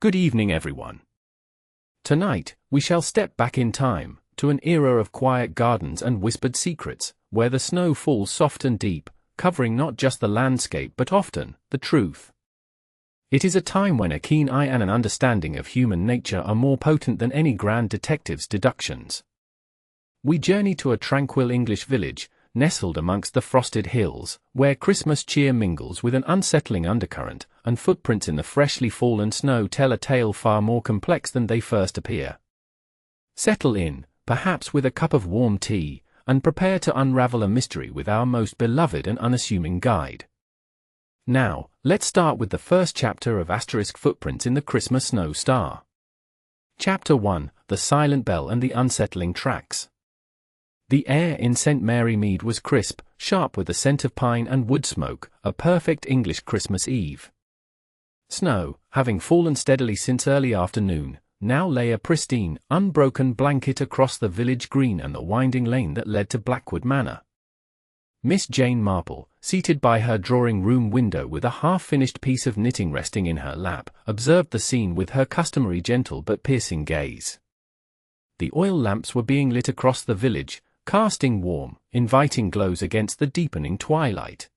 Good evening, everyone. Tonight, we shall step back in time, to an era of quiet gardens and whispered secrets, where the snow falls soft and deep, covering not just the landscape but often, the truth. It is a time when a keen eye and an understanding of human nature are more potent than any grand detective's deductions. We journey to a tranquil English village, nestled amongst the frosted hills, where Christmas cheer mingles with an unsettling undercurrent, and footprints in the freshly fallen snow tell a tale far more complex than they first appear. Settle in, perhaps with a cup of warm tea, and prepare to unravel a mystery with our most beloved and unassuming guide. Now, let's start with the first chapter of Footprints in the Christmas Snow Star. Chapter 1, The Silent Bell and the Unsettling Tracks. The air in St. Mary Mead was crisp, sharp with the scent of pine and wood smoke, a perfect English Christmas Eve. Snow, having fallen steadily since early afternoon, now lay a pristine, unbroken blanket across the village green and the winding lane that led to Blackwood Manor. Miss Jane Marple, seated by her drawing-room window with a half-finished piece of knitting resting in her lap, observed the scene with her customary gentle but piercing gaze. The oil lamps were being lit across the village, casting warm, inviting glows against the deepening twilight.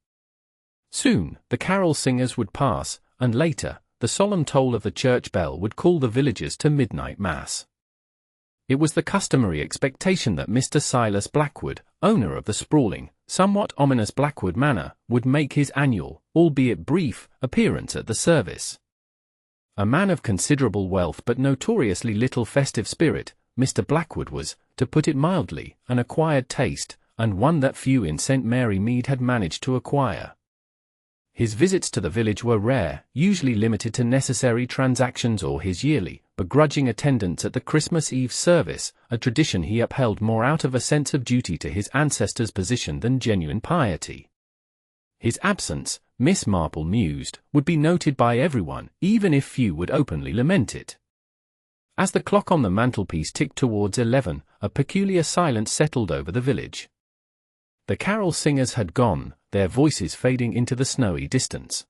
Soon, the carol singers would pass, and later, the solemn toll of the church bell would call the villagers to midnight mass. It was the customary expectation that Mr. Silas Blackwood, owner of the sprawling, somewhat ominous Blackwood Manor, would make his annual, albeit brief, appearance at the service. A man of considerable wealth but notoriously little festive spirit, Mr. Blackwood was, to put it mildly, an acquired taste, and one that few in St. Mary Mead had managed to acquire. His visits to the village were rare, usually limited to necessary transactions or his yearly, begrudging attendance at the Christmas Eve service, a tradition he upheld more out of a sense of duty to his ancestors' position than genuine piety. His absence, Miss Marple mused, would be noted by everyone, even if few would openly lament it. As the clock on the mantelpiece ticked towards 11, a peculiar silence settled over the village. The carol singers had gone, their voices fading into the snowy distance.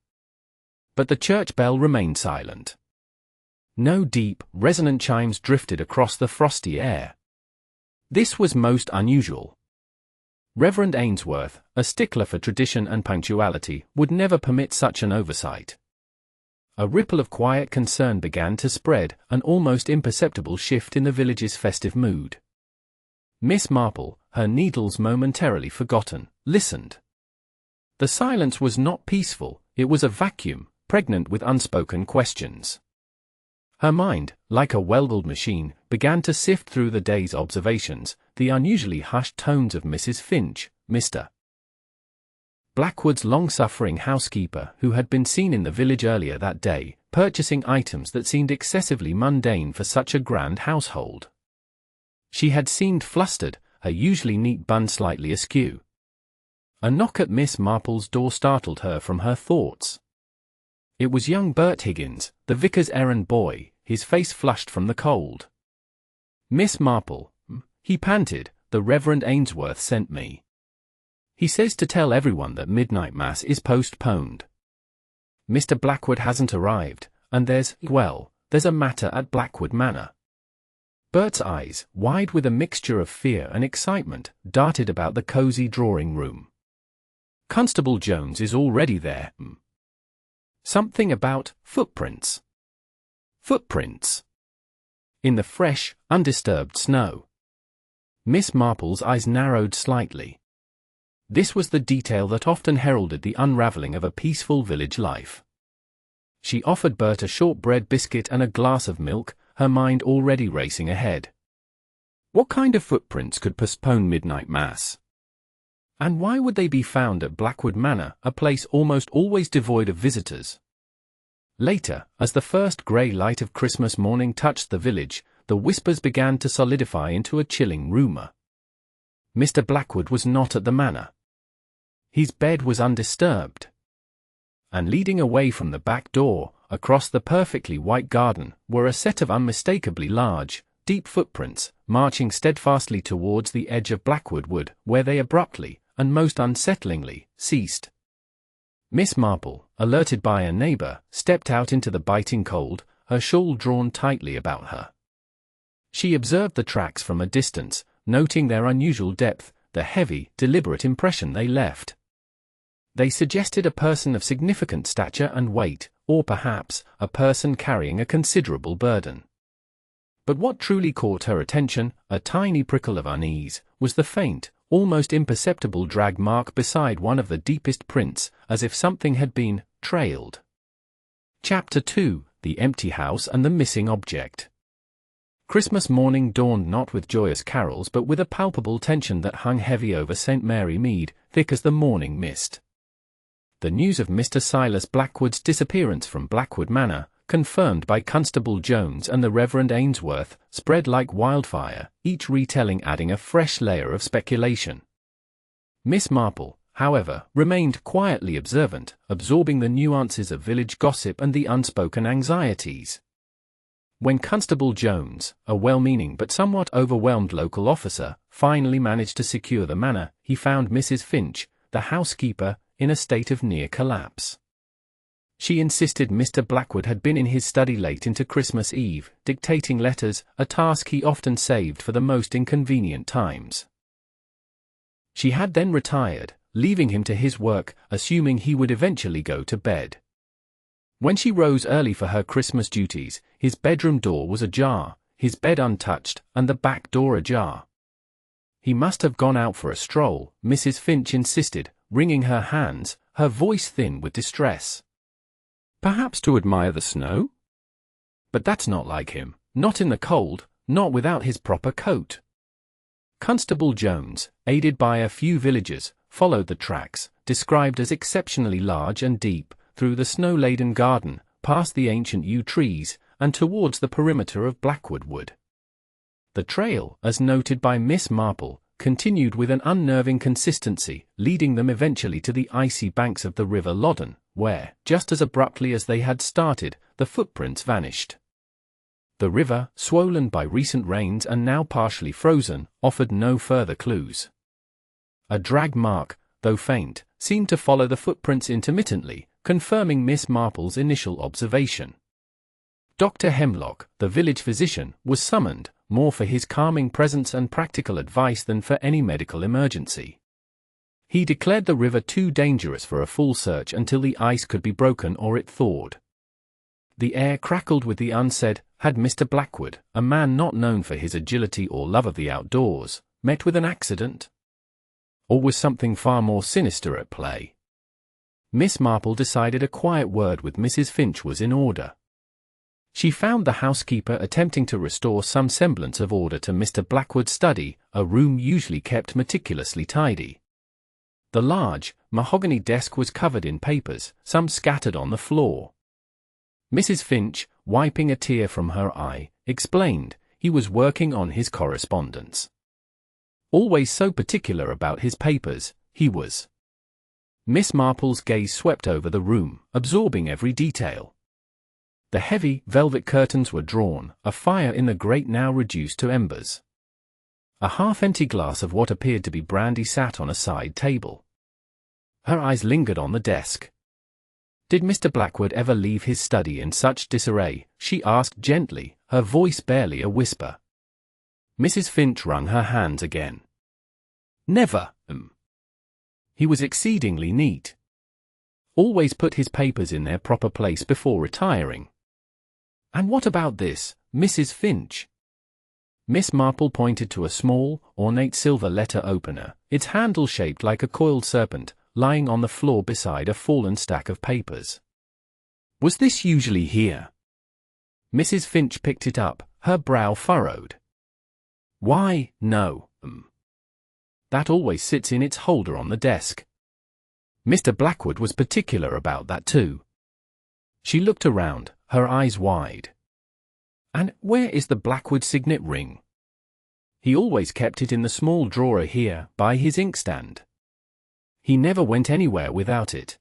But the church bell remained silent. No deep, resonant chimes drifted across the frosty air. This was most unusual. Reverend Ainsworth, a stickler for tradition and punctuality, would never permit such an oversight. A ripple of quiet concern began to spread, an almost imperceptible shift in the village's festive mood. Miss Marple, her needles momentarily forgotten, listened. The silence was not peaceful, it was a vacuum, pregnant with unspoken questions. Her mind, like a well-oiled machine, began to sift through the day's observations, the unusually hushed tones of Mrs. Finch, Mr. Blackwood's long-suffering housekeeper, who had been seen in the village earlier that day, purchasing items that seemed excessively mundane for such a grand household. She had seemed flustered, her usually neat bun slightly askew. A knock at Miss Marple's door startled her from her thoughts. It was young Bert Higgins, the vicar's errand boy, his face flushed from the cold. "Miss Marple," he panted, "the Reverend Ainsworth sent me. He says to tell everyone that midnight mass is postponed. Mr. Blackwood hasn't arrived, and there's a matter at Blackwood Manor." Bert's eyes, wide with a mixture of fear and excitement, darted about the cozy drawing-room. "Constable Jones is already there." Something about footprints. Footprints. In the fresh, undisturbed snow. Miss Marple's eyes narrowed slightly. This was the detail that often heralded the unraveling of a peaceful village life. She offered Bert a shortbread biscuit and a glass of milk, her mind already racing ahead. What kind of footprints could postpone midnight mass? And why would they be found at Blackwood Manor, a place almost always devoid of visitors? Later, as the first grey light of Christmas morning touched the village, the whispers began to solidify into a chilling rumour. Mr. Blackwood was not at the manor. His bed was undisturbed. And leading away from the back door, across the perfectly white garden, were a set of unmistakably large, deep footprints, marching steadfastly towards the edge of Blackwood Wood, where they abruptly, and most unsettlingly, ceased. Miss Marple, alerted by a neighbour, stepped out into the biting cold, her shawl drawn tightly about her. She observed the tracks from a distance, noting their unusual depth, the heavy, deliberate impression they left. They suggested a person of significant stature and weight, or perhaps, a person carrying a considerable burden. But what truly caught her attention, a tiny prickle of unease, was the faint, almost imperceptible drag mark beside one of the deepest prints, as if something had been trailed. Chapter 2: The Empty House and the Missing Object. Christmas morning dawned not with joyous carols but with a palpable tension that hung heavy over St. Mary Mead, thick as the morning mist. The news of Mr. Silas Blackwood's disappearance from Blackwood Manor, confirmed by Constable Jones and the Reverend Ainsworth, spread like wildfire, each retelling adding a fresh layer of speculation. Miss Marple, however, remained quietly observant, absorbing the nuances of village gossip and the unspoken anxieties. When Constable Jones, a well-meaning but somewhat overwhelmed local officer, finally managed to secure the manor, he found Mrs. Finch, the housekeeper, in a state of near collapse. She insisted Mr. Blackwood had been in his study late into Christmas Eve, dictating letters, a task he often saved for the most inconvenient times. She had then retired, leaving him to his work, assuming he would eventually go to bed. When she rose early for her Christmas duties, his bedroom door was ajar, his bed untouched, and the back door ajar. He must have gone out for a stroll, Mrs. Finch insisted, wringing her hands, her voice thin with distress. Perhaps to admire the snow? But that's not like him, not in the cold, not without his proper coat. Constable Jones, aided by a few villagers, followed the tracks, described as exceptionally large and deep, through the snow-laden garden, past the ancient yew trees, and towards the perimeter of Blackwood Wood. The trail, as noted by Miss Marple, continued with an unnerving consistency, leading them eventually to the icy banks of the River Loddon, where, just as abruptly as they had started, the footprints vanished. The river, swollen by recent rains and now partially frozen, offered no further clues. A drag mark, though faint, seemed to follow the footprints intermittently, confirming Miss Marple's initial observation. Dr. Hemlock, the village physician, was summoned, more for his calming presence and practical advice than for any medical emergency. He declared the river too dangerous for a full search until the ice could be broken or it thawed. The air crackled with the unsaid. Had Mr. Blackwood, a man not known for his agility or love of the outdoors, met with an accident? Or was something far more sinister at play? Miss Marple decided a quiet word with Mrs. Finch was in order. She found the housekeeper attempting to restore some semblance of order to Mr. Blackwood's study, a room usually kept meticulously tidy. The large, mahogany desk was covered in papers, some scattered on the floor. Mrs. Finch, wiping a tear from her eye, explained he was working on his correspondence. Always so particular about his papers, he was. Miss Marple's gaze swept over the room, absorbing every detail. The heavy, velvet curtains were drawn, a fire in the grate now reduced to embers. A half-empty glass of what appeared to be brandy sat on a side table. Her eyes lingered on the desk. Did Mr. Blackwood ever leave his study in such disarray? She asked gently, her voice barely a whisper. Mrs. Finch wrung her hands again. Never. He was exceedingly neat. Always put his papers in their proper place before retiring. And what about this, Mrs. Finch? Miss Marple pointed to a small, ornate silver letter opener, its handle shaped like a coiled serpent, lying on the floor beside a fallen stack of papers. Was this usually here? Mrs. Finch picked it up, her brow furrowed. Why, no, That always sits in its holder on the desk. Mr. Blackwood was particular about that too. She looked around, her eyes wide. And where is the Blackwood signet ring? He always kept it in the small drawer here, by his inkstand. He never went anywhere without it.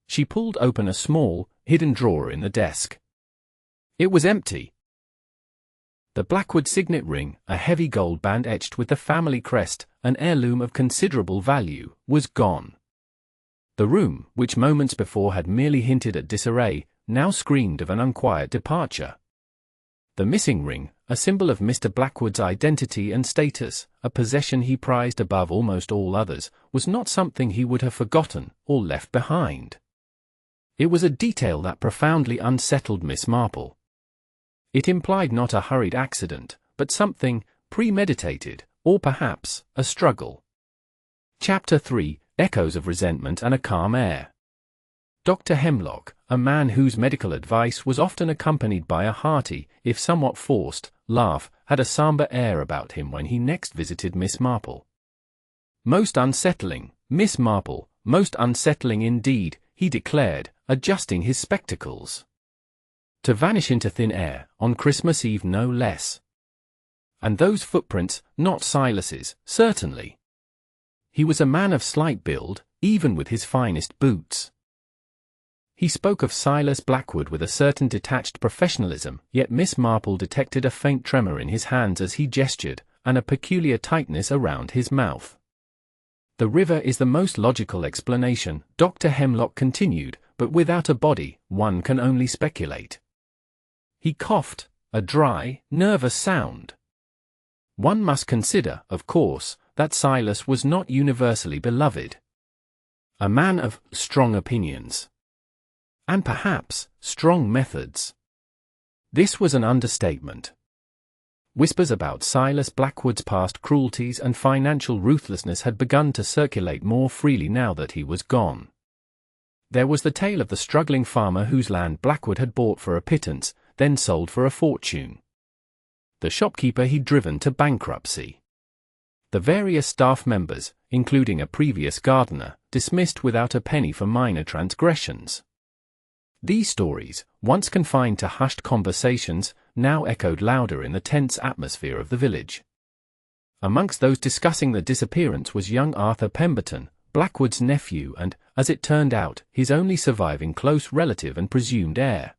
She pulled open a small, hidden drawer in the desk. It was empty. The Blackwood signet ring, a heavy gold band etched with the family crest, an heirloom of considerable value, was gone. The room, which moments before had merely hinted at disarray, now screamed of an unquiet departure. The missing ring, a symbol of Mr. Blackwood's identity and status, a possession he prized above almost all others, was not something he would have forgotten or left behind. It was a detail that profoundly unsettled Miss Marple. It implied not a hurried accident, but something premeditated, or perhaps a struggle. Chapter 3: Echoes of Resentment and a Calm Air. Dr. Hemlock, a man whose medical advice was often accompanied by a hearty, if somewhat forced, laugh, had a somber air about him when he next visited Miss Marple. "Most unsettling, Miss Marple, most unsettling indeed," he declared, adjusting his spectacles. "To vanish into thin air, on Christmas Eve no less. And those footprints, not Silas's, certainly." He was a man of slight build, even with his finest boots. He spoke of Silas Blackwood with a certain detached professionalism, yet Miss Marple detected a faint tremor in his hands as he gestured, and a peculiar tightness around his mouth. "The river is the most logical explanation," Dr. Hemlock continued, "but without a body, one can only speculate." He coughed, a dry, nervous sound. "One must consider, of course, that Silas was not universally beloved. A man of strong opinions. And perhaps, strong methods." This was an understatement. Whispers about Silas Blackwood's past cruelties and financial ruthlessness had begun to circulate more freely now that he was gone. There was the tale of the struggling farmer whose land Blackwood had bought for a pittance, then sold for a fortune. The shopkeeper he'd driven to bankruptcy. The various staff members, including a previous gardener, dismissed without a penny for minor transgressions. These stories, once confined to hushed conversations, now echoed louder in the tense atmosphere of the village. Amongst those discussing the disappearance was young Arthur Pemberton, Blackwood's nephew and, as it turned out, his only surviving close relative and presumed heir.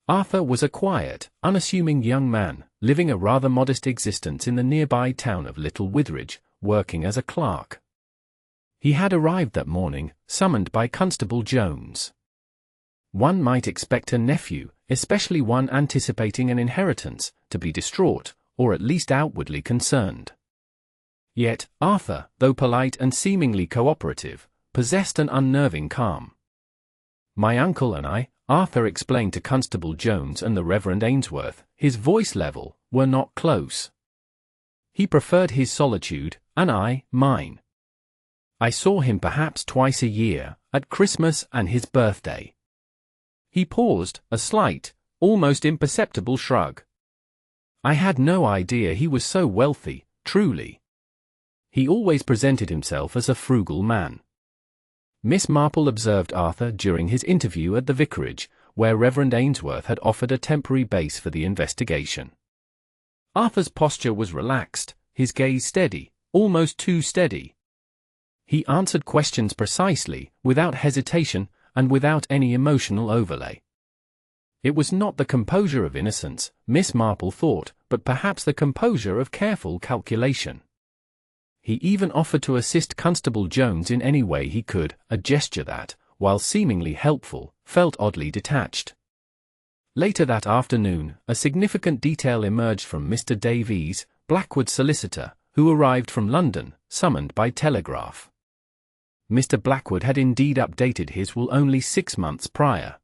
Arthur was a quiet, unassuming young man, living a rather modest existence in the nearby town of Little Witheridge, working as a clerk. He had arrived that morning, summoned by Constable Jones. One might expect a nephew, especially one anticipating an inheritance, to be distraught, or at least outwardly concerned. Yet, Arthur, though polite and seemingly cooperative, possessed an unnerving calm. "My uncle and I," Arthur explained to Constable Jones and the Reverend Ainsworth, his voice level, "were not close. He preferred his solitude, and I, mine. I saw him perhaps twice a year, at Christmas and his birthday." He paused, a slight, almost imperceptible shrug. "I had no idea he was so wealthy, truly. He always presented himself as a frugal man." Miss Marple observed Arthur during his interview at the vicarage, where Reverend Ainsworth had offered a temporary base for the investigation. Arthur's posture was relaxed, his gaze steady, almost too steady. He answered questions precisely, without hesitation, and without any emotional overlay. It was not the composure of innocence, Miss Marple thought, but perhaps the composure of careful calculation. He even offered to assist Constable Jones in any way he could, a gesture that, while seemingly helpful, felt oddly detached. Later that afternoon, a significant detail emerged from Mr. Davies, Blackwood's solicitor, who arrived from London, summoned by telegraph. Mr. Blackwood had indeed updated his will only 6 months prior.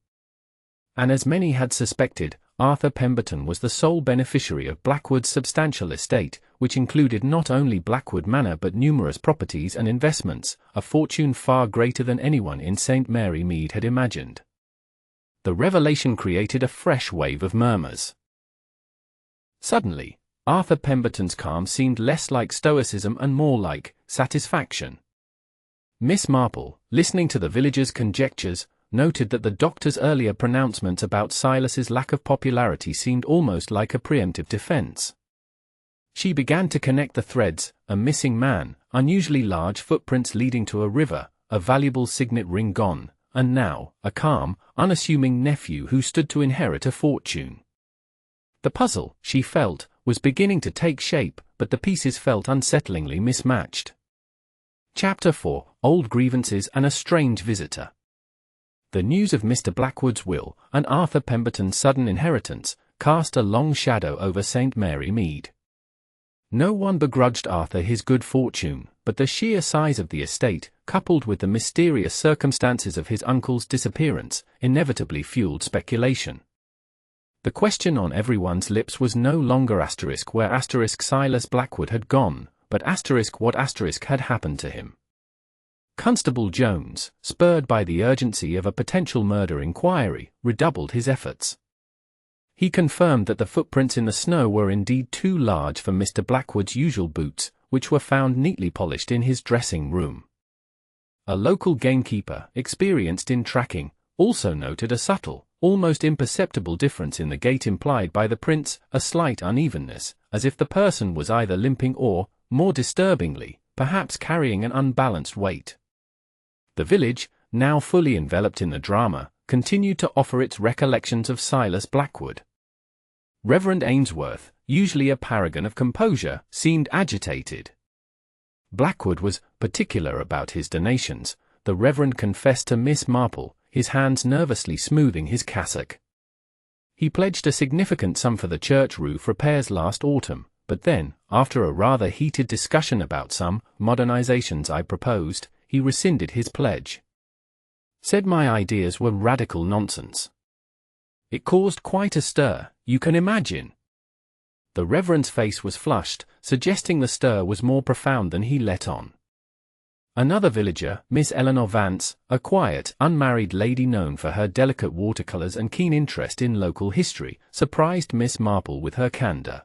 And as many had suspected, Arthur Pemberton was the sole beneficiary of Blackwood's substantial estate, which included not only Blackwood Manor but numerous properties and investments, a fortune far greater than anyone in St. Mary Mead had imagined. The revelation created a fresh wave of murmurs. Suddenly, Arthur Pemberton's calm seemed less like stoicism and more like satisfaction. Miss Marple, listening to the villagers' conjectures, noted that the doctor's earlier pronouncements about Silas's lack of popularity seemed almost like a preemptive defense. She began to connect the threads: a missing man, unusually large footprints leading to a river, a valuable signet ring gone, and now, a calm, unassuming nephew who stood to inherit a fortune. The puzzle, she felt, was beginning to take shape, but the pieces felt unsettlingly mismatched. Chapter 4: Old Grievances and a Strange Visitor. The news of Mr. Blackwood's will and Arthur Pemberton's sudden inheritance cast a long shadow over St. Mary Mead. No one begrudged Arthur his good fortune, but the sheer size of the estate, coupled with the mysterious circumstances of his uncle's disappearance, inevitably fueled speculation. The question on everyone's lips was no longer where Silas Blackwood had gone, but what had happened to him. Constable Jones, spurred by the urgency of a potential murder inquiry, redoubled his efforts. He confirmed that the footprints in the snow were indeed too large for Mr. Blackwood's usual boots, which were found neatly polished in his dressing room. A local gamekeeper, experienced in tracking, also noted a subtle, almost imperceptible difference in the gait implied by the prints, a slight unevenness, as if the person was either limping or, more disturbingly, perhaps carrying an unbalanced weight. The village, now fully enveloped in the drama, continued to offer its recollections of Silas Blackwood. Reverend Ainsworth, usually a paragon of composure, seemed agitated. Blackwood was particular about his donations, the Reverend confessed to Miss Marple, his hands nervously smoothing his cassock. He pledged a significant sum for the church roof repairs last autumn, but then, after a rather heated discussion about some modernizations I proposed, he rescinded his pledge. Said my ideas were radical nonsense. It caused quite a stir, you can imagine. The Reverend's face was flushed, suggesting the stir was more profound than he let on. Another villager, Miss Eleanor Vance, a quiet, unmarried lady known for her delicate watercolors and keen interest in local history, surprised Miss Marple with her candor.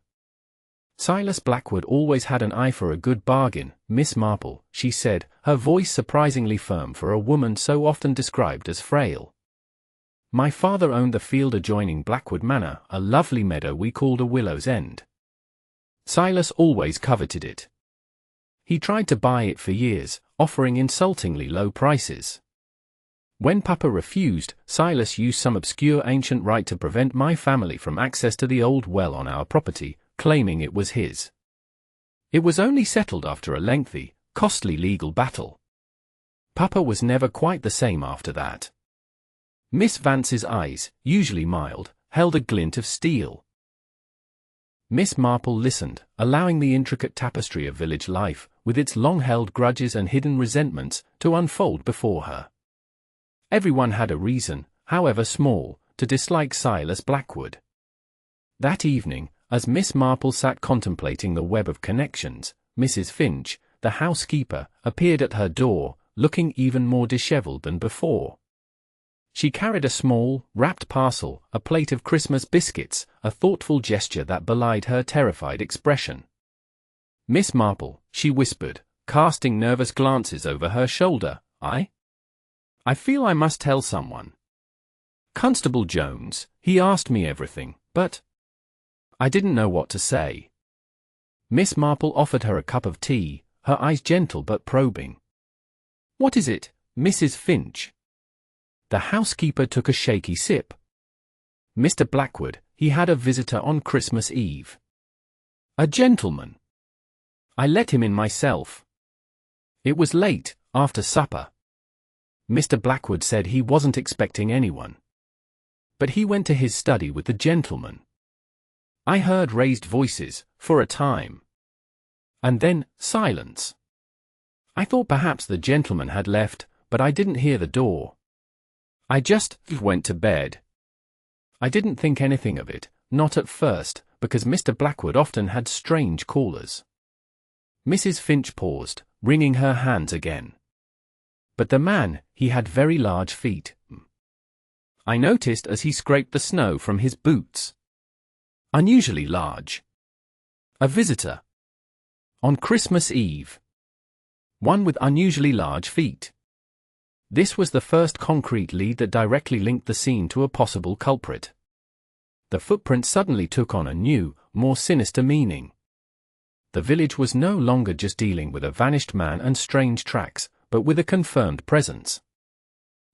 Silas Blackwood always had an eye for a good bargain, Miss Marple, she said, her voice surprisingly firm for a woman so often described as frail. My father owned the field adjoining Blackwood Manor, a lovely meadow we called a Willow's End. Silas always coveted it. He tried to buy it for years, offering insultingly low prices. When Papa refused, Silas used some obscure ancient right to prevent my family from access to the old well on our property, claiming it was his. It was only settled after a lengthy, costly legal battle. Papa was never quite the same after that. Miss Vance's eyes, usually mild, held a glint of steel. Miss Marple listened, allowing the intricate tapestry of village life, with its long-held grudges and hidden resentments, to unfold before her. Everyone had a reason, however small, to dislike Silas Blackwood. That evening, as Miss Marple sat contemplating the web of connections, Mrs. Finch, the housekeeper, appeared at her door, looking even more dishevelled than before. She carried a small, wrapped parcel, a plate of Christmas biscuits, a thoughtful gesture that belied her terrified expression. Miss Marple, she whispered, casting nervous glances over her shoulder, I feel I must tell someone. Constable Jones, he asked me everything, but I didn't know what to say. Miss Marple offered her a cup of tea, her eyes gentle but probing. What is it, Mrs. Finch? The housekeeper took a shaky sip. Mr. Blackwood, he had a visitor on Christmas Eve. A gentleman. I let him in myself. It was late, after supper. Mr. Blackwood said he wasn't expecting anyone. But he went to his study with the gentleman. I heard raised voices, for a time. And then, silence. I thought perhaps the gentleman had left, but I didn't hear the door. I just went to bed. I didn't think anything of it, not at first, because Mr. Blackwood often had strange callers. Mrs. Finch paused, wringing her hands again. But the man, he had very large feet. I noticed as he scraped the snow from his boots. Unusually large. A visitor. On Christmas Eve. One with unusually large feet. This was the first concrete lead that directly linked the scene to a possible culprit. The footprint suddenly took on a new, more sinister meaning. The village was no longer just dealing with a vanished man and strange tracks, but with a confirmed presence.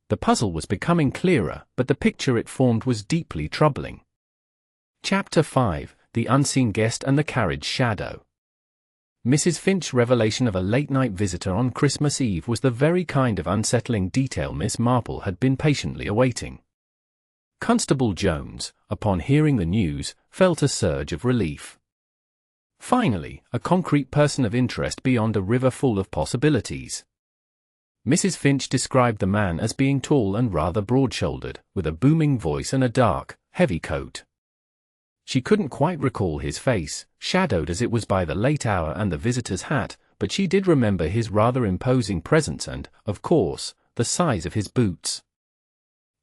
The puzzle was becoming clearer, but the picture it formed was deeply troubling. Chapter 5, The Unseen Guest and the Carriage Shadow. Mrs. Finch's revelation of a late-night visitor on Christmas Eve was the very kind of unsettling detail Miss Marple had been patiently awaiting. Constable Jones, upon hearing the news, felt a surge of relief. Finally, a concrete person of interest beyond a river full of possibilities. Mrs. Finch described the man as being tall and rather broad-shouldered, with a booming voice and a dark, heavy coat. She couldn't quite recall his face, shadowed as it was by the late hour and the visitor's hat, but she did remember his rather imposing presence and, of course, the size of his boots.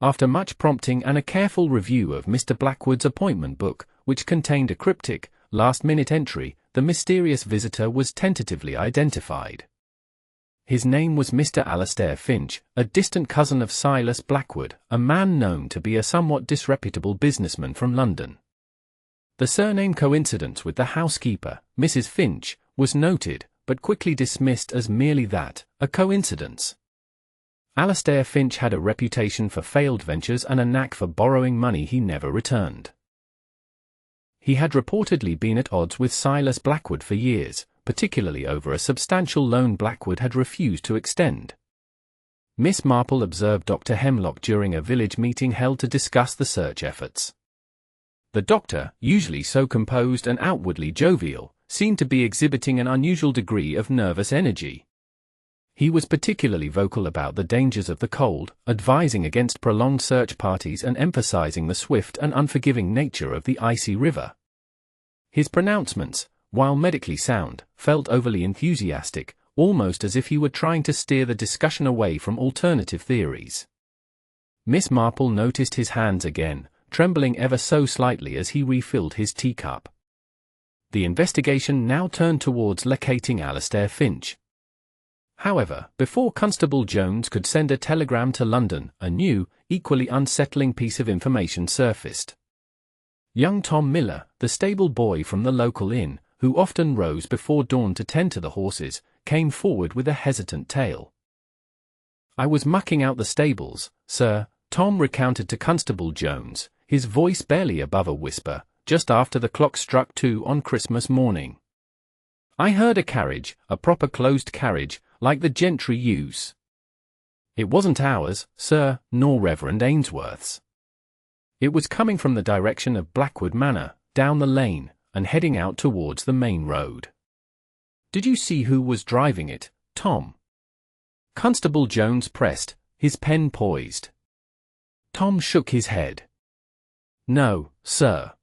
After much prompting and a careful review of Mr. Blackwood's appointment book, which contained a cryptic, last-minute entry, the mysterious visitor was tentatively identified. His name was Mr. Alastair Finch, a distant cousin of Silas Blackwood, a man known to be a somewhat disreputable businessman from London. The surname coincidence with the housekeeper, Mrs. Finch, was noted, but quickly dismissed as merely that, a coincidence. Alastair Finch had a reputation for failed ventures and a knack for borrowing money he never returned. He had reportedly been at odds with Silas Blackwood for years, particularly over a substantial loan Blackwood had refused to extend. Miss Marple observed Dr. Hemlock during a village meeting held to discuss the search efforts. The doctor, usually so composed and outwardly jovial, seemed to be exhibiting an unusual degree of nervous energy. He was particularly vocal about the dangers of the cold, advising against prolonged search parties and emphasizing the swift and unforgiving nature of the icy river. His pronouncements, while medically sound, felt overly enthusiastic, almost as if he were trying to steer the discussion away from alternative theories. Miss Marple noticed his hands again, trembling ever so slightly as he refilled his teacup. The investigation now turned towards locating Alastair Finch. However, before Constable Jones could send a telegram to London, a new, equally unsettling piece of information surfaced. Young Tom Miller, the stable boy from the local inn, who often rose before dawn to tend to the horses, came forward with a hesitant tale. "I was mucking out the stables, sir," Tom recounted to Constable Jones, his voice barely above a whisper, just after the clock struck 2 on Christmas morning. "I heard a carriage, a proper closed carriage, like the gentry use. It wasn't ours, sir, nor Reverend Ainsworth's. It was coming from the direction of Blackwood Manor, down the lane, and heading out towards the main road." "Did you see who was driving it, Tom?" Constable Jones pressed, his pen poised. Tom shook his head. "No, sir.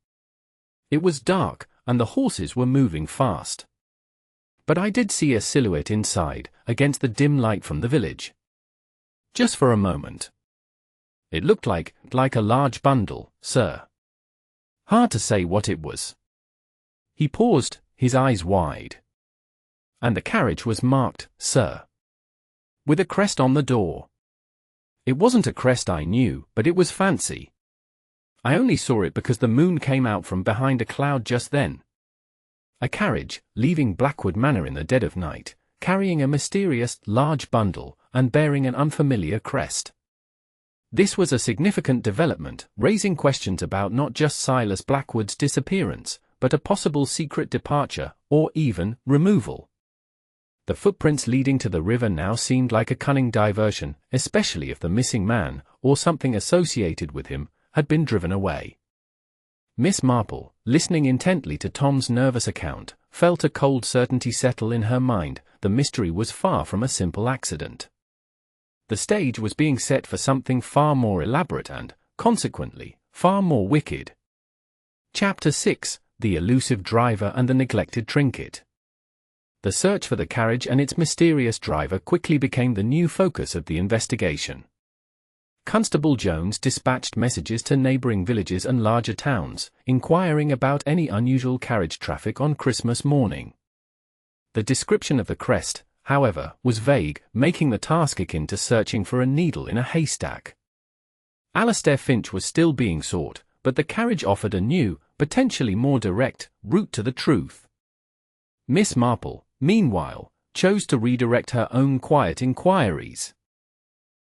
It was dark, and the horses were moving fast. But I did see a silhouette inside, against the dim light from the village. Just for a moment. It looked like a large bundle, sir. Hard to say what it was." He paused, his eyes wide. "And the carriage was marked, sir. With a crest on the door. It wasn't a crest I knew, but it was fancy. I only saw it because the moon came out from behind a cloud just then. A carriage, leaving Blackwood Manor in the dead of night, carrying a mysterious, large bundle, and bearing an unfamiliar crest. This was a significant development, raising questions about not just Silas Blackwood's disappearance, but a possible secret departure, or even removal. The footprints leading to the river now seemed like a cunning diversion, especially if the missing man, or something associated with him, had been driven away. Miss Marple, listening intently to Tom's nervous account, felt a cold certainty settle in her mind. The mystery was far from a simple accident. The stage was being set for something far more elaborate and, consequently, far more wicked. Chapter 6: The Elusive Driver and the Neglected Trinket. The search for the carriage and its mysterious driver quickly became the new focus of the investigation. Constable Jones dispatched messages to neighboring villages and larger towns, inquiring about any unusual carriage traffic on Christmas morning. The description of the crest, however, was vague, making the task akin to searching for a needle in a haystack. Alastair Finch was still being sought, but the carriage offered a new, potentially more direct, route to the truth. Miss Marple, meanwhile, chose to redirect her own quiet inquiries.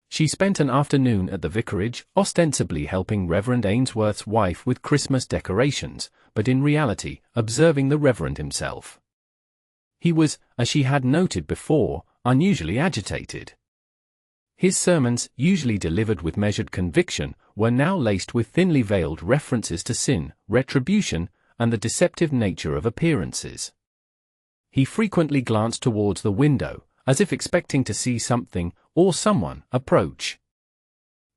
She spent an afternoon at the vicarage, ostensibly helping Reverend Ainsworth's wife with Christmas decorations, but in reality, observing the Reverend himself. He was, as she had noted before, unusually agitated. His sermons, usually delivered with measured conviction, were now laced with thinly veiled references to sin, retribution, and the deceptive nature of appearances. He frequently glanced towards the window, as if expecting to see something, or someone, approach.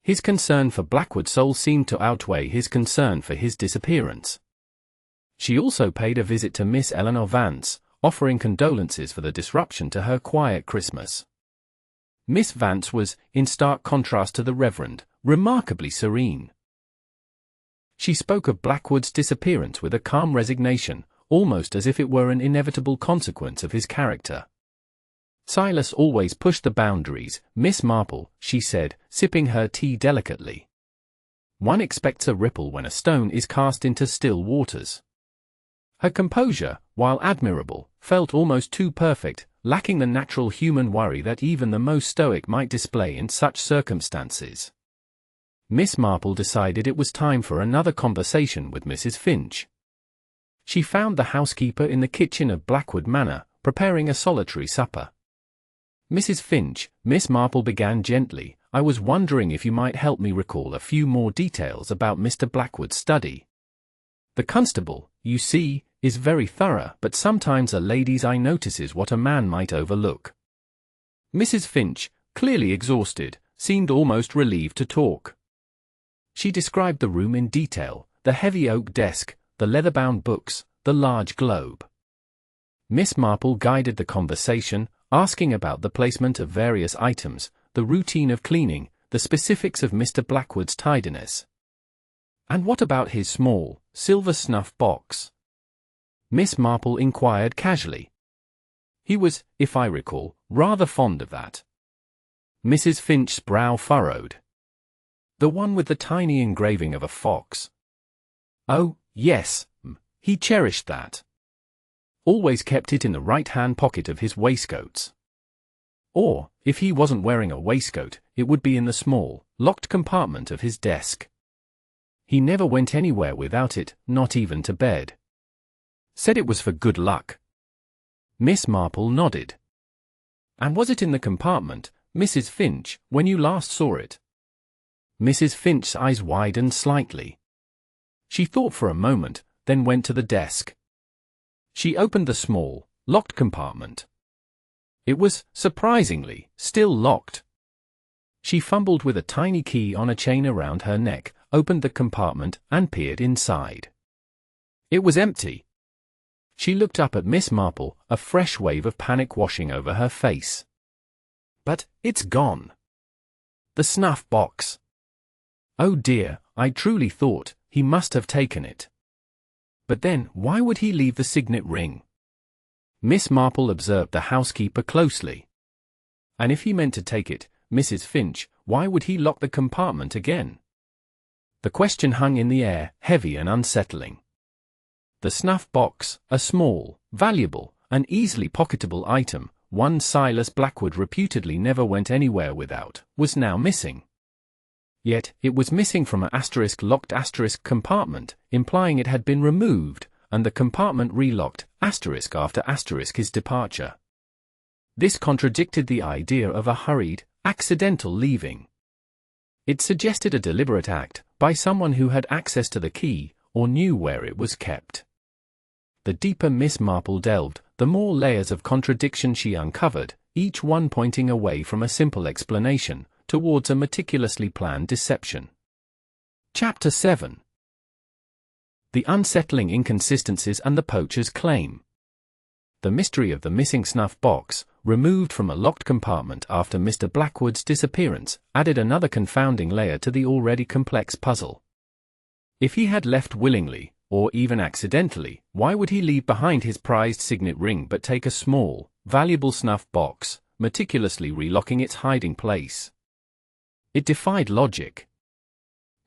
His concern for Blackwood's soul seemed to outweigh his concern for his disappearance. She also paid a visit to Miss Eleanor Vance, offering condolences for the disruption to her quiet Christmas. Miss Vance was, in stark contrast to the Reverend, remarkably serene. She spoke of Blackwood's disappearance with a calm resignation, almost as if it were an inevitable consequence of his character. Silas always pushed the boundaries, Miss Marple, she said, sipping her tea delicately. One expects a ripple when a stone is cast into still waters. Her composure, while admirable, felt almost too perfect, lacking the natural human worry that even the most stoic might display in such circumstances. Miss Marple decided it was time for another conversation with Mrs. Finch. She found the housekeeper in the kitchen of Blackwood Manor, preparing a solitary supper. Mrs. Finch, Miss Marple began gently, I was wondering if you might help me recall a few more details about Mr. Blackwood's study. The constable, you see, is very thorough, but sometimes a lady's eye notices what a man might overlook. Mrs. Finch, clearly exhausted, seemed almost relieved to talk. She described the room in detail, the heavy oak desk, the leather-bound books, the large globe. Miss Marple guided the conversation, asking about the placement of various items, the routine of cleaning, the specifics of Mr. Blackwood's tidiness. And what about his small, silver snuff box? Miss Marple inquired casually. He was, if I recall, rather fond of that. Mrs. Finch's brow furrowed. The one with the tiny engraving of a fox. Oh, yes, he cherished that. Always kept it in the right-hand pocket of his waistcoats. Or, if he wasn't wearing a waistcoat, it would be in the small, locked compartment of his desk. He never went anywhere without it, not even to bed. Said it was for good luck. Miss Marple nodded. And was it in the compartment, Mrs. Finch, when you last saw it? Mrs. Finch's eyes widened slightly. She thought for a moment, then went to the desk. She opened the small, locked compartment. It was, surprisingly, still locked. She fumbled with a tiny key on a chain around her neck, opened the compartment, and peered inside. It was empty. She looked up at Miss Marple, a fresh wave of panic washing over her face. But, it's gone. The snuff box. Oh dear, I truly thought he must have taken it. But then, why would he leave the signet ring? Miss Marple observed the housekeeper closely. And if he meant to take it, Mrs. Finch, why would he lock the compartment again? The question hung in the air, heavy and unsettling. The snuff box, a small, valuable, and easily pocketable item, one Silas Blackwood reputedly never went anywhere without, was now missing. Yet, it was missing from an locked compartment, implying it had been removed, and the compartment relocked, after his departure. This contradicted the idea of a hurried, accidental leaving. It suggested a deliberate act, by someone who had access to the key, or knew where it was kept. The deeper Miss Marple delved, the more layers of contradiction she uncovered, each one pointing away from a simple explanation, towards a meticulously planned deception. Chapter 7. The unsettling inconsistencies and the poacher's claim. The mystery of the missing snuff box, removed from a locked compartment after Mr. Blackwood's disappearance, added another confounding layer to the already complex puzzle. If he had left willingly, or even accidentally, why would he leave behind his prized signet ring but take a small, valuable snuff box, meticulously relocking its hiding place? It defied logic.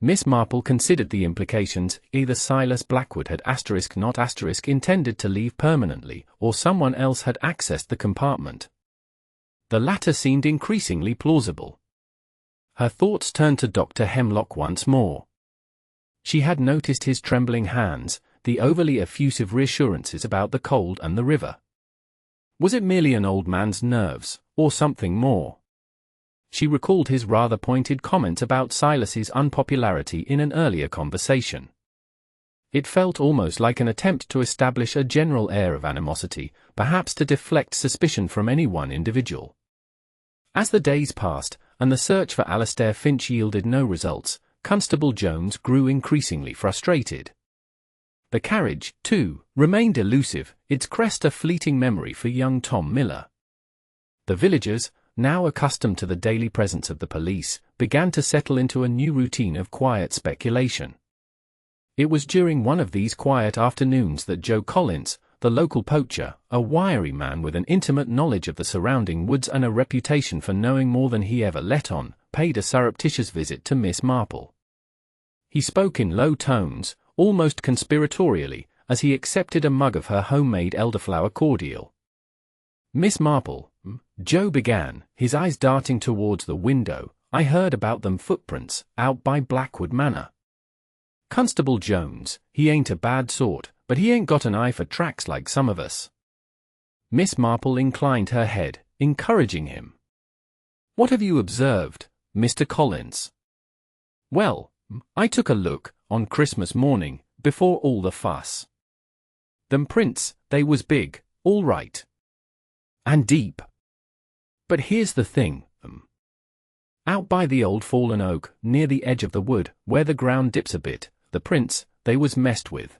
Miss Marple considered the implications, either Silas Blackwood had intended to leave permanently, or someone else had accessed the compartment. The latter seemed increasingly plausible. Her thoughts turned to Dr. Hemlock once more. She had noticed his trembling hands, the overly effusive reassurances about the cold and the river. Was it merely an old man's nerves, or something more? She recalled his rather pointed comment about Silas's unpopularity in an earlier conversation. It felt almost like an attempt to establish a general air of animosity, perhaps to deflect suspicion from any one individual. As the days passed, and the search for Alastair Finch yielded no results, Constable Jones grew increasingly frustrated. The carriage, too, remained elusive, its crest a fleeting memory for young Tom Miller. The villagers, now accustomed to the daily presence of the police, began to settle into a new routine of quiet speculation. It was during one of these quiet afternoons that Joe Collins, the local poacher, a wiry man with an intimate knowledge of the surrounding woods and a reputation for knowing more than he ever let on, paid a surreptitious visit to Miss Marple. He spoke in low tones, almost conspiratorially, as he accepted a mug of her homemade elderflower cordial. "Miss Marple," Joe began, his eyes darting towards the window, "I heard about them footprints, out by Blackwood Manor. Constable Jones, he ain't a bad sort, but he ain't got an eye for tracks like some of us." Miss Marple inclined her head, encouraging him. "What have you observed, Mr. Collins?" "Well, I took a look, on Christmas morning, before all the fuss. Them prints, they was big, all right. And deep. But here's the thing, out by the old fallen oak, near the edge of the wood, where the ground dips a bit, the prints, they was messed with.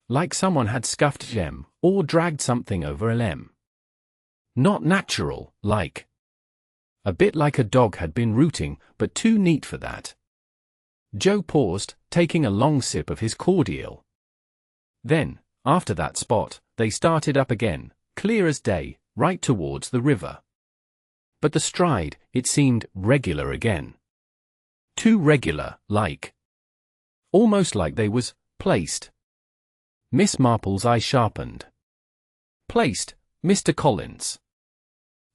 Like someone had scuffed them, or dragged something over them. Not natural, like. A bit like a dog had been rooting, but too neat for that." Joe paused, taking a long sip of his cordial. "Then, after that spot, they started up again, clear as day, right towards the river. But the stride, it seemed, regular again. Too regular, like. Almost like they was placed." Miss Marple's eye sharpened. "Placed, Mr. Collins?"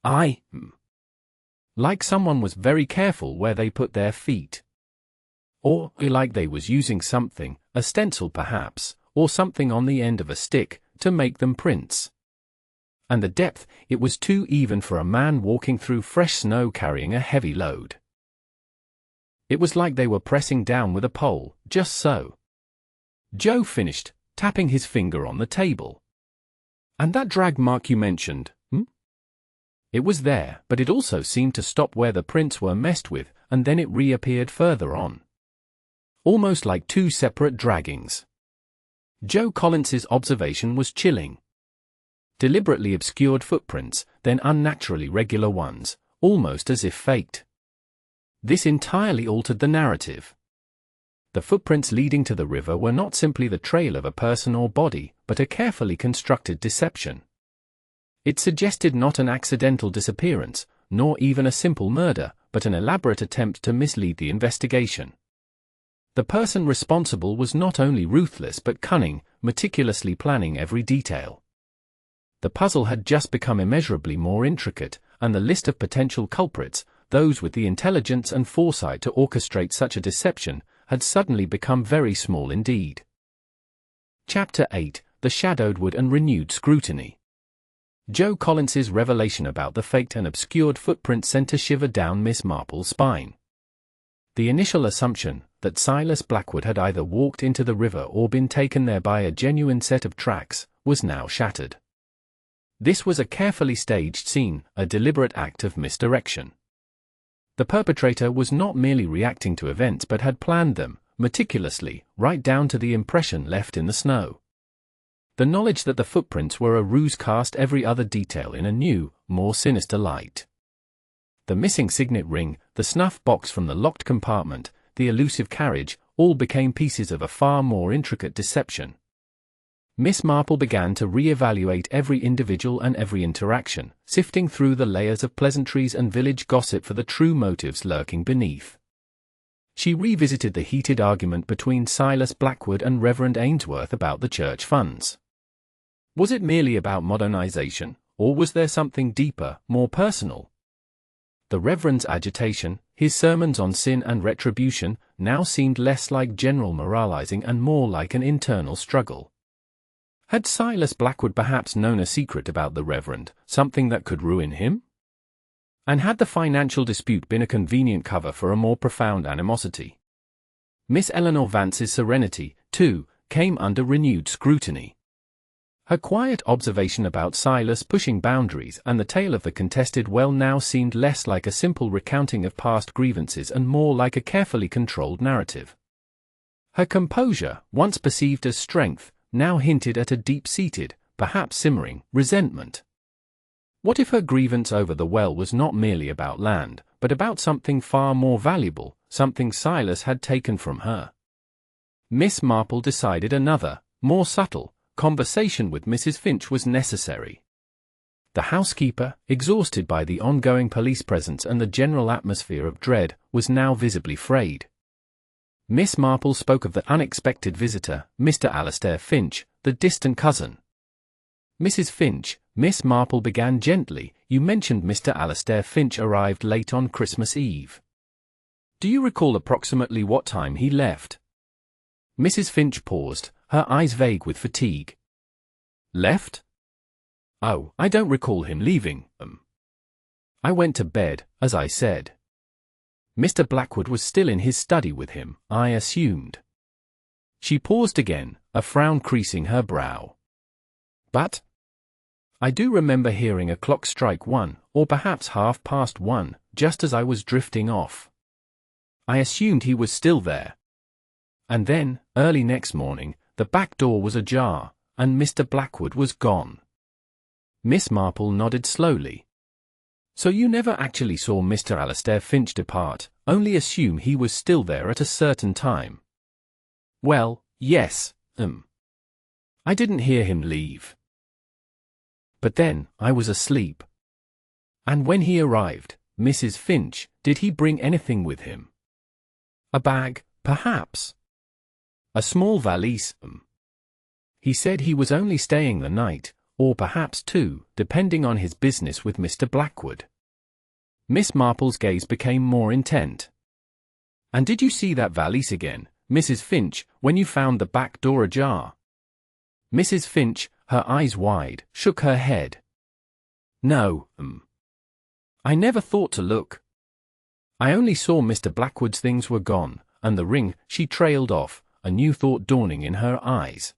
"Aye. Like someone was very careful where they put their feet. Or like they was using something, a stencil perhaps, or something on the end of a stick, to make them prints. And the depth, it was too even for a man walking through fresh snow carrying a heavy load. It was like they were pressing down with a pole, just so." Joe finished, tapping his finger on the table. "And that drag mark you mentioned, It was there, but it also seemed to stop where the prints were messed with, and then it reappeared further on. Almost like two separate draggings." Joe Collins's observation was chilling. Deliberately obscured footprints, then unnaturally regular ones, almost as if faked. This entirely altered the narrative. The footprints leading to the river were not simply the trail of a person or body, but a carefully constructed deception. It suggested not an accidental disappearance, nor even a simple murder, but an elaborate attempt to mislead the investigation. The person responsible was not only ruthless but cunning, meticulously planning every detail. The puzzle had just become immeasurably more intricate, and the list of potential culprits, those with the intelligence and foresight to orchestrate such a deception, had suddenly become very small indeed. Chapter 8: The Shadowed Wood and Renewed Scrutiny. Joe Collins's revelation about the faked and obscured footprint sent a shiver down Miss Marple's spine. The initial assumption, that Silas Blackwood had either walked into the river or been taken there by a genuine set of tracks, was now shattered. This was a carefully staged scene, a deliberate act of misdirection. The perpetrator was not merely reacting to events but had planned them, meticulously, right down to the impression left in the snow. The knowledge that the footprints were a ruse cast every other detail in a new, more sinister light. The missing signet ring, the snuff box from the locked compartment, the elusive carriage, all became pieces of a far more intricate deception. Miss Marple began to re-evaluate every individual and every interaction, sifting through the layers of pleasantries and village gossip for the true motives lurking beneath. She revisited the heated argument between Silas Blackwood and Reverend Ainsworth about the church funds. Was it merely about modernization, or was there something deeper, more personal? The Reverend's agitation, his sermons on sin and retribution, now seemed less like general moralizing and more like an internal struggle. Had Silas Blackwood perhaps known a secret about the Reverend, something that could ruin him? And had the financial dispute been a convenient cover for a more profound animosity? Miss Eleanor Vance's serenity, too, came under renewed scrutiny. Her quiet observation about Silas pushing boundaries and the tale of the contested well now seemed less like a simple recounting of past grievances and more like a carefully controlled narrative. Her composure, once perceived as strength, now hinted at a deep-seated, perhaps simmering, resentment. What if her grievance over the well was not merely about land, but about something far more valuable, something Silas had taken from her? Miss Marple decided another, more subtle, conversation with Mrs. Finch was necessary. The housekeeper, exhausted by the ongoing police presence and the general atmosphere of dread, was now visibly frayed. Miss Marple spoke of the unexpected visitor, Mr. Alastair Finch, the distant cousin. Mrs. Finch, Miss Marple began gently, you mentioned Mr. Alastair Finch arrived late on Christmas Eve. Do you recall approximately what time he left? Mrs. Finch paused, her eyes vague with fatigue. Left? Oh, I don't recall him leaving. I went to bed, as I said. Mr. Blackwood was still in his study with him, I assumed. She paused again, a frown creasing her brow. But I do remember hearing a clock strike 1, or perhaps 1:30, just as I was drifting off. I assumed he was still there. And then, early next morning, the back door was ajar, and Mr. Blackwood was gone. Miss Marple nodded slowly. So you never actually saw Mr. Alastair Finch depart, only assume he was still there at a certain time? Well, yes, I didn't hear him leave. But then, I was asleep. And when he arrived, Mrs. Finch, did he bring anything with him? A bag, perhaps? A small valise, He said he was only staying the night, or perhaps 2, depending on his business with Mr. Blackwood. Miss Marple's gaze became more intent. And did you see that valise again, Mrs. Finch, when you found the back door ajar? Mrs. Finch, her eyes wide, shook her head. No, I never thought to look. I only saw Mr. Blackwood's things were gone, and the ring, she trailed off, a new thought dawning in her eyes.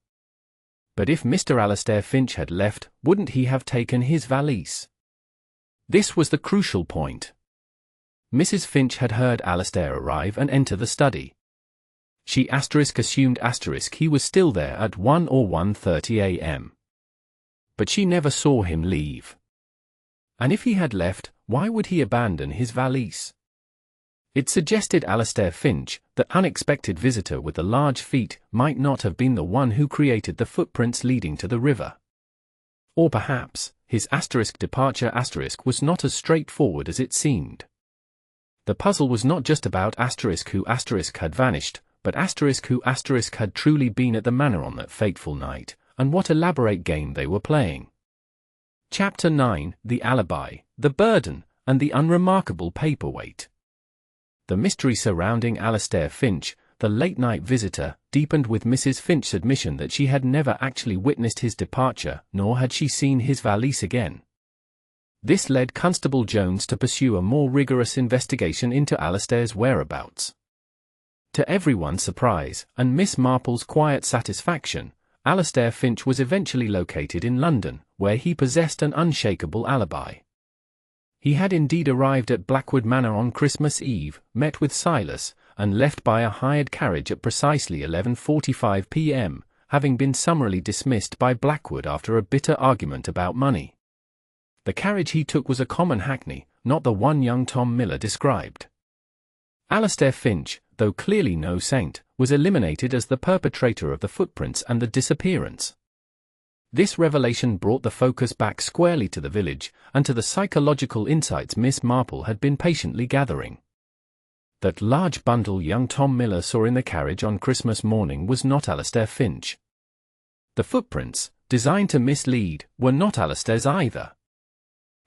But if Mr. Alastair Finch had left, wouldn't he have taken his valise? This was the crucial point. Mrs. Finch had heard Alastair arrive and enter the study. She assumed he was still there at 1 or 1:30 a.m. But she never saw him leave. And if he had left, why would he abandon his valise? It suggested Alastair Finch, the unexpected visitor with the large feet, might not have been the one who created the footprints leading to the river. Or perhaps, his departure was not as straightforward as it seemed. The puzzle was not just about who had vanished, but who had truly been at the manor on that fateful night, and what elaborate game they were playing. Chapter 9, The Alibi, the Burden, and the Unremarkable Paperweight. The mystery surrounding Alastair Finch, the late-night visitor, deepened with Mrs. Finch's admission that she had never actually witnessed his departure, nor had she seen his valise again. This led Constable Jones to pursue a more rigorous investigation into Alastair's whereabouts. To everyone's surprise, and Miss Marple's quiet satisfaction, Alastair Finch was eventually located in London, where he possessed an unshakable alibi. He had indeed arrived at Blackwood Manor on Christmas Eve, met with Silas, and left by a hired carriage at precisely 11:45 p.m., having been summarily dismissed by Blackwood after a bitter argument about money. The carriage he took was a common hackney, not the one young Tom Miller described. Alastair Finch, though clearly no saint, was eliminated as the perpetrator of the footprints and the disappearance. This revelation brought the focus back squarely to the village, and to the psychological insights Miss Marple had been patiently gathering. That large bundle young Tom Miller saw in the carriage on Christmas morning was not Alastair Finch. The footprints, designed to mislead, were not Alastair's either.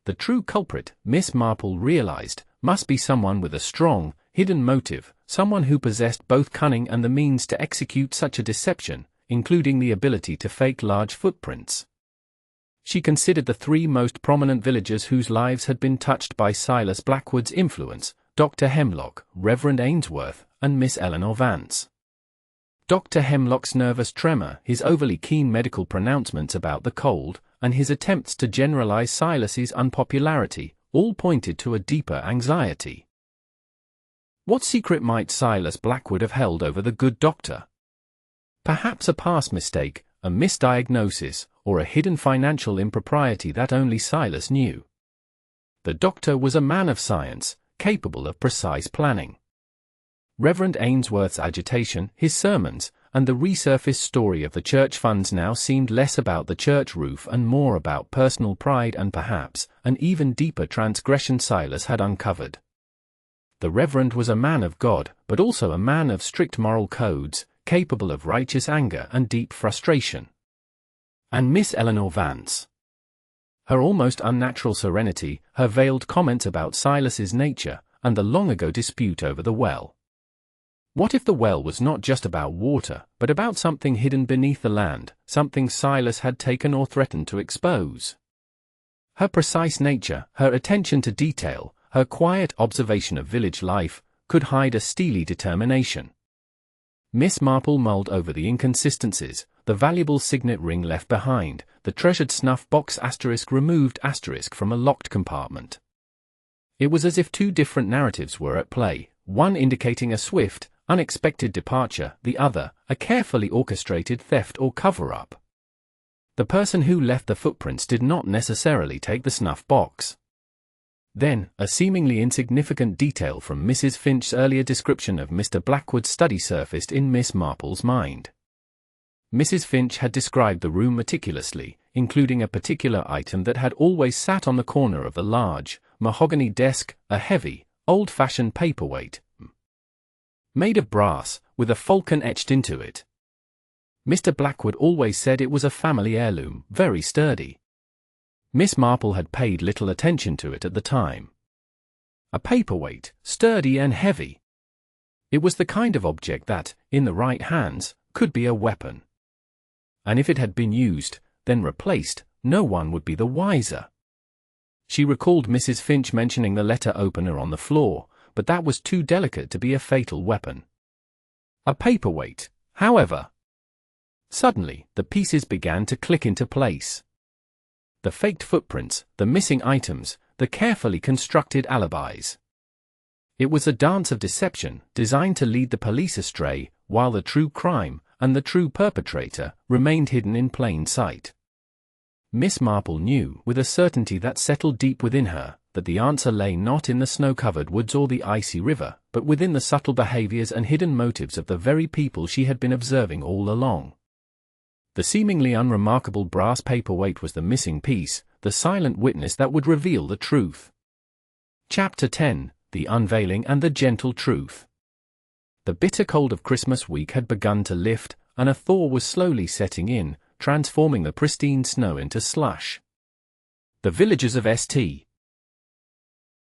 The true culprit, Miss Marple realized, must be someone with a strong, hidden motive, someone who possessed both cunning and the means to execute such a deception, including the ability to fake large footprints. She considered the three most prominent villagers whose lives had been touched by Silas Blackwood's influence: Dr. Hemlock, Reverend Ainsworth, and Miss Eleanor Vance. Dr. Hemlock's nervous tremor, his overly keen medical pronouncements about the cold, and his attempts to generalize Silas's unpopularity, all pointed to a deeper anxiety. What secret might Silas Blackwood have held over the good doctor? Perhaps a past mistake, a misdiagnosis, or a hidden financial impropriety that only Silas knew. The doctor was a man of science, capable of precise planning. Reverend Ainsworth's agitation, his sermons, and the resurfaced story of the church funds now seemed less about the church roof and more about personal pride and perhaps an even deeper transgression Silas had uncovered. The Reverend was a man of God, but also a man of strict moral codes, capable of righteous anger and deep frustration. And Miss Eleanor Vance. Her almost unnatural serenity, her veiled comments about Silas's nature, and the long-ago dispute over the well. What if the well was not just about water, but about something hidden beneath the land, something Silas had taken or threatened to expose? Her precise nature, her attention to detail, her quiet observation of village life, could hide a steely determination. Miss Marple mulled over the inconsistencies, the valuable signet ring left behind, the treasured snuff box *removed* from a locked compartment. It was as if two different narratives were at play, one indicating a swift, unexpected departure, the other, a carefully orchestrated theft or cover-up. The person who left the footprints did not necessarily take the snuff box. Then, a seemingly insignificant detail from Mrs. Finch's earlier description of Mr. Blackwood's study surfaced in Miss Marple's mind. Mrs. Finch had described the room meticulously, including a particular item that had always sat on the corner of the large, mahogany desk, a heavy, old-fashioned paperweight, made of brass, with a falcon etched into it. Mr. Blackwood always said it was a family heirloom, very sturdy. Miss Marple had paid little attention to it at the time. A paperweight, sturdy and heavy. It was the kind of object that, in the right hands, could be a weapon. And if it had been used, then replaced, no one would be the wiser. She recalled Mrs. Finch mentioning the letter opener on the floor, but that was too delicate to be a fatal weapon. A paperweight, however. Suddenly, the pieces began to click into place. The faked footprints, the missing items, the carefully constructed alibis. It was a dance of deception, designed to lead the police astray, while the true crime, and the true perpetrator, remained hidden in plain sight. Miss Marple knew, with a certainty that settled deep within her, that the answer lay not in the snow-covered woods or the icy river, but within the subtle behaviors and hidden motives of the very people she had been observing all along. The seemingly unremarkable brass paperweight was the missing piece, the silent witness that would reveal the truth. Chapter 10: The Unveiling and the Gentle Truth. The bitter cold of Christmas week had begun to lift, and a thaw was slowly setting in, transforming the pristine snow into slush. The villagers of St.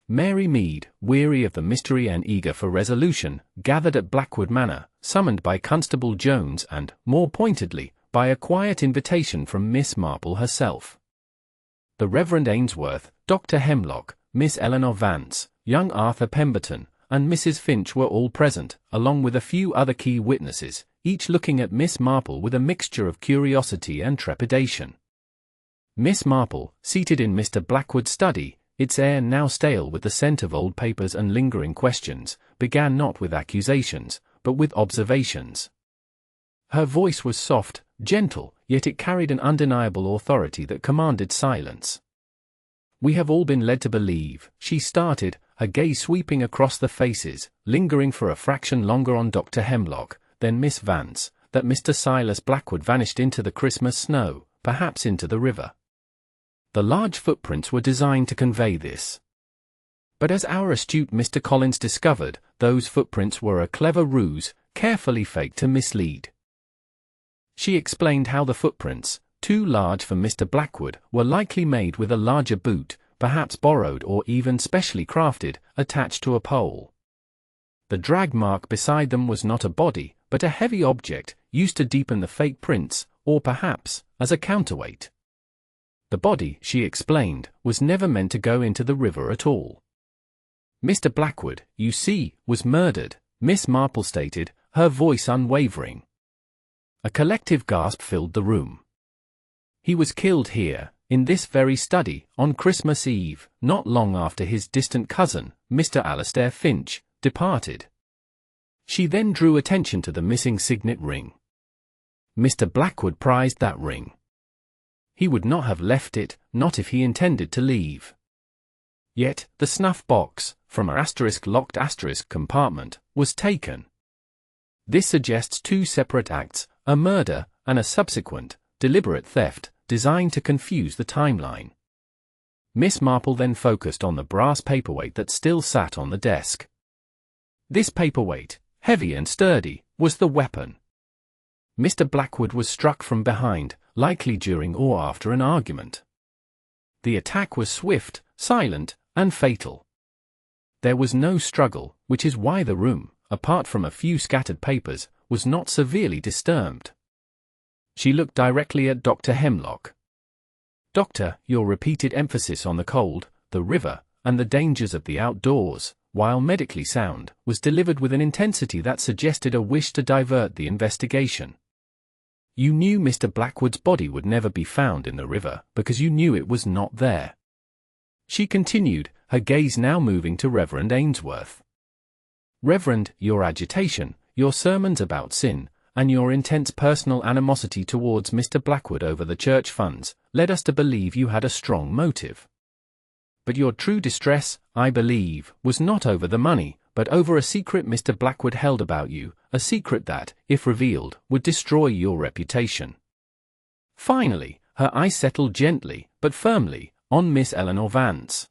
Mary Mead, weary of the mystery and eager for resolution, gathered at Blackwood Manor, summoned by Constable Jones and, more pointedly, by a quiet invitation from Miss Marple herself. The Reverend Ainsworth, Dr. Hemlock, Miss Eleanor Vance, young Arthur Pemberton, and Mrs. Finch were all present, along with a few other key witnesses, each looking at Miss Marple with a mixture of curiosity and trepidation. Miss Marple, seated in Mr. Blackwood's study, its air now stale with the scent of old papers and lingering questions, began not with accusations, but with observations. Her voice was soft, gentle, yet it carried an undeniable authority that commanded silence. "We have all been led to believe," she started, her gaze sweeping across the faces, lingering for a fraction longer on Dr. Hemlock, then Miss Vance, that Mr. Silas Blackwood vanished into the Christmas snow, perhaps into the river. The large footprints were designed to convey this. But as our astute Mr. Collins discovered, those footprints were a clever ruse, carefully faked to mislead. She explained how the footprints, too large for Mr. Blackwood, were likely made with a larger boot, perhaps borrowed or even specially crafted, attached to a pole. The drag mark beside them was not a body, but a heavy object used to deepen the fake prints, or perhaps as a counterweight. The body, she explained, was never meant to go into the river at all. Mr. Blackwood, you see, was murdered, Miss Marple stated, her voice unwavering. A collective gasp filled the room. He was killed here, in this very study, on Christmas Eve, not long after his distant cousin, Mr. Alastair Finch, departed. She then drew attention to the missing signet ring. Mr. Blackwood prized that ring. He would not have left it, not if he intended to leave. Yet, the snuff box, from a locked compartment, was taken. This suggests two separate acts, a murder, and a subsequent, deliberate theft, designed to confuse the timeline. Miss Marple then focused on the brass paperweight that still sat on the desk. This paperweight, heavy and sturdy, was the weapon. Mr. Blackwood was struck from behind, likely during or after an argument. The attack was swift, silent, and fatal. There was no struggle, which is why the room, apart from a few scattered papers, was not severely disturbed. She looked directly at Dr. Hemlock. Doctor, your repeated emphasis on the cold, the river, and the dangers of the outdoors, while medically sound, was delivered with an intensity that suggested a wish to divert the investigation. You knew Mr. Blackwood's body would never be found in the river because you knew it was not there. She continued, her gaze now moving to Reverend Ainsworth. Reverend, your agitation, your sermons about sin, and your intense personal animosity towards Mr. Blackwood over the church funds, led us to believe you had a strong motive. But your true distress, I believe, was not over the money, but over a secret Mr. Blackwood held about you, a secret that, if revealed, would destroy your reputation. Finally, her eyes settled gently, but firmly, on Miss Eleanor Vance.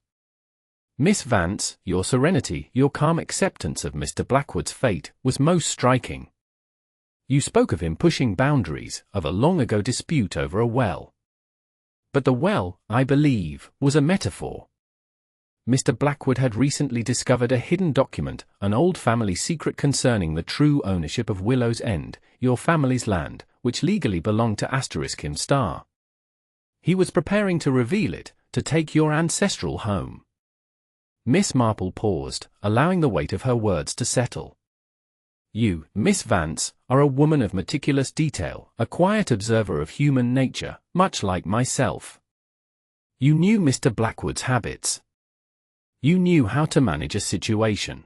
Miss Vance, your serenity, your calm acceptance of Mr. Blackwood's fate, was most striking. You spoke of him pushing boundaries, of a long-ago dispute over a well. But the well, I believe, was a metaphor. Mr. Blackwood had recently discovered a hidden document, an old family secret concerning the true ownership of Willow's End, your family's land, which legally belonged to *Kim Star. He was preparing to reveal it, to take your ancestral home. Miss Marple paused, allowing the weight of her words to settle. You, Miss Vance, are a woman of meticulous detail, a quiet observer of human nature, much like myself. You knew Mr. Blackwood's habits. You knew how to manage a situation.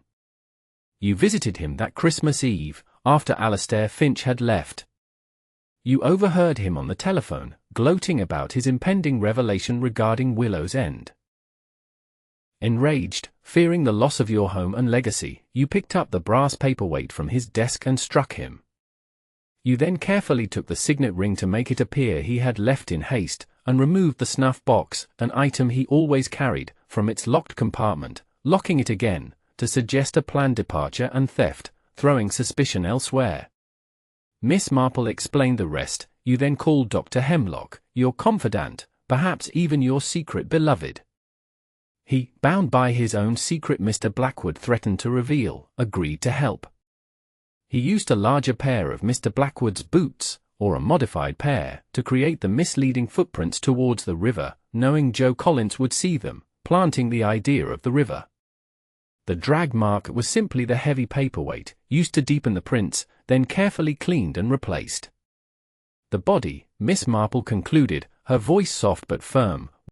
You visited him that Christmas Eve, after Alastair Finch had left. You overheard him on the telephone, gloating about his impending revelation regarding Willow's End. Enraged, fearing the loss of your home and legacy, you picked up the brass paperweight from his desk and struck him. You then carefully took the signet ring to make it appear he had left in haste, and removed the snuff box, an item he always carried, from its locked compartment, locking it again, to suggest a planned departure and theft, throwing suspicion elsewhere. Miss Marple explained the rest. You then called Dr. Hemlock, your confidant, perhaps even your secret beloved. He, bound by his own secret Mr. Blackwood threatened to reveal, agreed to help. He used a larger pair of Mr. Blackwood's boots, or a modified pair, to create the misleading footprints towards the river, knowing Joe Collins would see them, planting the idea of the river. The drag mark was simply the heavy paperweight, used to deepen the prints, then carefully cleaned and replaced. The body, Miss Marple concluded, her voice soft but firm,